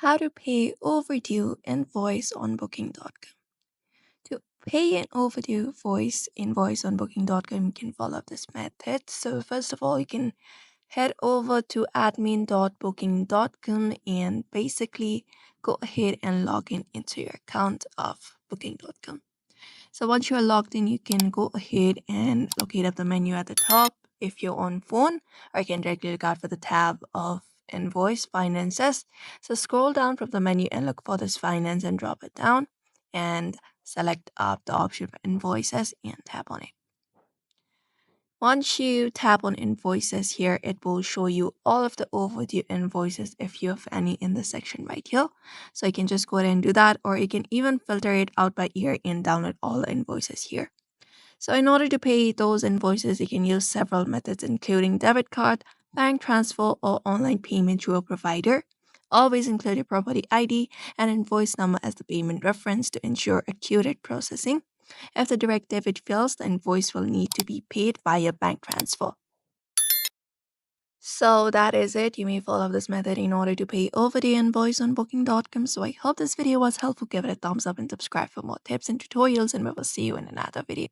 How to pay overdue invoice on booking.com. To pay an overdue voice invoice on booking.com, you can follow this method. So first of all, you can head over to admin.booking.com and basically go ahead and log in into your account of booking.com. So once you're logged in, you can go ahead and locate up the menu at the top if you're on phone, or you can directly look out for the tab of invoice finances. So scroll down from the menu and look for this finance and drop it down and select up the option for invoices and tap on it. Once you tap on invoices here, it will show you all of the overdue invoices if you have any in the section right here. So you can just go ahead and do that, or you can even filter it out by year and download all the invoices here. So in order to pay those invoices, you can use several methods, including debit card, bank transfer, or online payment through a provider. Always include your property ID and invoice number as the payment reference to ensure accurate processing. If the direct debit fails, the invoice will need to be paid via bank transfer. So that is it. You may follow this method in order to pay overdue invoice on booking.com. So I hope this video was helpful. Give it a thumbs up and subscribe for more tips and tutorials, and we will see you in another video.